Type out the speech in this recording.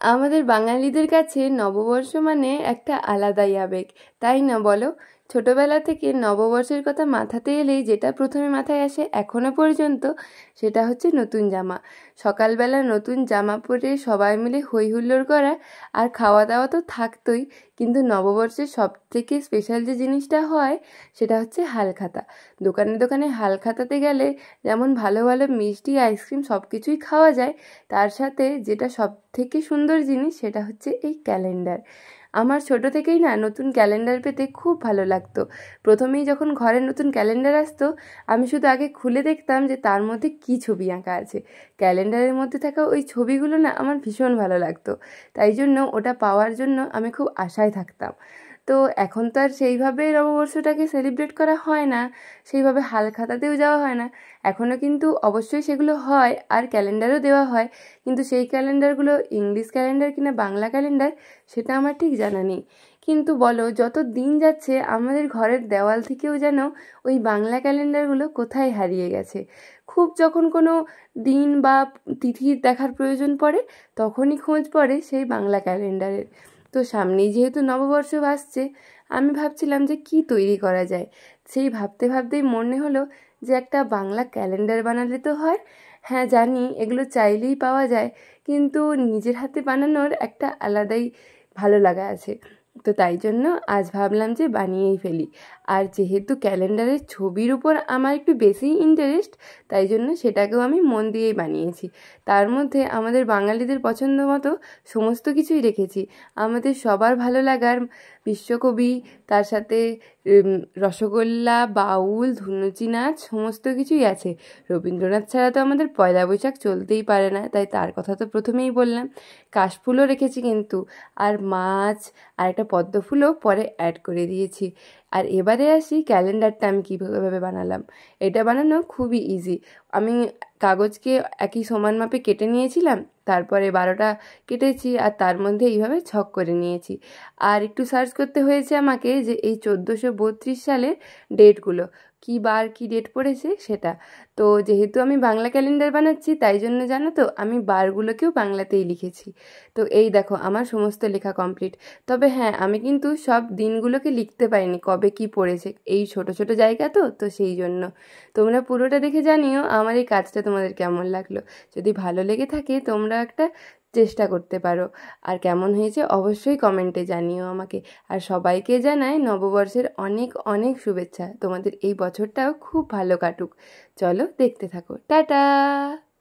আমাদের বাঙালিদের কাছে নববর্ষ মানে একটা আলাদাই আবেগ, তাই না বলো? ছোটবেলা থেকে নববর্ষের কথা মাথাতে এলেই যেটা প্রথমে মাথায় আসে এখনো পর্যন্ত, সেটা হচ্ছে নতুন জামা। সকালবেলা নতুন জামা পরে সবাই মিলে হই হুল্লোড় করা, আর খাওয়া দাওয়া তো থাকতোই, কিন্তু নববর্ষের সব থেকে স্পেশাল যে জিনিসটা হয় সেটা হচ্ছে হালখাতা। দোকানে দোকানে হালখাতাতে গেলে যেমন ভালো ভালো মিষ্টি আইসক্রিম সব কিছুই খাওয়া যায়, তার সাথে যেটা সব থেকে সুন্দর জিনিস সেটা হচ্ছে এই ক্যালেন্ডার। আমার ছোট থেকেই না নতুন ক্যালেন্ডার পেতে খুব ভালো লাগতো। প্রথমেই যখন ঘরে নতুন ক্যালেন্ডার আসতো, আমি শুধু আগে খুলে দেখতাম যে তার মধ্যে কী ছবি আঁকা আছে। ক্যালেন্ডারের মধ্যে থাকা ওই ছবিগুলো না আমার ভীষণ ভালো লাগতো, তাই জন্য ওটা পাওয়ার জন্য আমি খুব আশায় থাকতাম। তো এখন তো আর সেইভাবে নববর্ষটাকে সেলিব্রেট করা হয় না, সেইভাবে হালখাতাতেও যাওয়া হয় না। এখনও কিন্তু অবশ্যই সেগুলো হয়, আর ক্যালেন্ডারও দেওয়া হয়, কিন্তু সেই ক্যালেন্ডারগুলো ইংলিশ ক্যালেন্ডার কিনা বাংলা ক্যালেন্ডার সেটা আমার ঠিক জানা নেই। কিন্তু বলো, যত দিন যাচ্ছে আমাদের ঘরের দেওয়াল থেকেও যেন ওই বাংলা ক্যালেন্ডারগুলো কোথায় হারিয়ে গেছে। খুব যখন কোনো দিন বা তিথির দেখার প্রয়োজন পড়ে, তখনই খোঁজ পড়ে সেই বাংলা ক্যালেন্ডারের। তো সামনেই যেহেতু নববর্ষ আসছে, আমি ভাবছিলাম যে কি তৈরি করা যায়। সেই ভাবতে ভাবতেই মনে হলো যে একটা বাংলা ক্যালেন্ডার বানালে তো হয়। হ্যাঁ জানি এগুলো চাইলেই পাওয়া যায়, কিন্তু নিজের হাতে বানানোর একটা আলাদাই ভালো লাগা আছে। তো তাই জন্য আজ ভাবলাম যে বানিয়েই ফেলি। আর যেহেতু ক্যালেন্ডারের ছবির উপর আমার একটু বেশি ইন্টারেস্ট, তাই জন্য সেটাকেও আমি মন দিয়েই বানিয়েছি। তার মধ্যে আমাদের বাঙালিদের পছন্দ মতো সমস্ত কিছুই রেখেছি। আমাদের সবার ভালো লাগার বিশ্বকবি, তার সাথে রসগোল্লা, বাউল, ধুনুচি নাচ সমস্ত কিছুই আছে। রবীন্দ্রনাথ ছাড়া তো আমাদের পয়লা বৈশাখ চলতেই পারে না, তাই তার কথা তো প্রথমেই বললাম। কাশফুলও রেখেছি কিন্তু, আর মাছ, আর একটা পদ্ম ফুলও পরে অ্যাড করে দিয়েছি। আর এবারে আসি ক্যালেন্ডারটা আমি কীভাবে বানালাম। এটা বানানো খুবই ইজি। আমি কাগজকে একই সমান মাপে কেটে নিয়েছিলাম, তারপরে 12টা কেটেছি, আর তার মধ্যে এইভাবে ছক করে নিয়েছি। আর একটু সার্চ করতে হয়েছে আমাকে যে এই 1432 সালের ডেটগুলো, কী বার কী ডেট পড়েছে সেটা। তো যেহেতু আমি বাংলা ক্যালেন্ডার বানাচ্ছি, তাই জন্য জানো তো আমি বারগুলোকেও বাংলাতেই লিখেছি। তো এই দেখো আমার সমস্ত লেখা কমপ্লিট। তবে হ্যাঁ, আমি কিন্তু সব দিনগুলোকে লিখতে পারিনি কবে কি পড়েছে, এই ছোট ছোট জায়গা তো তো সেই জন্য। তোমরা পুরোটা দেখে জানিও আমার এই কাজটা তোমাদের কেমন লাগলো। যদি ভালো লেগে থাকে তোমরা একটা চেষ্টা করতে পারো, আর কেমন হয়েছে অবশ্যই কমেন্টে জানিও আমাকে। আর সবাইকে জানাই নববর্ষের অনেক অনেক শুভেচ্ছা। তোমাদের এই বছরটাও খুব ভালো কাটুক। চলো দেখতে থাকো, টাটা।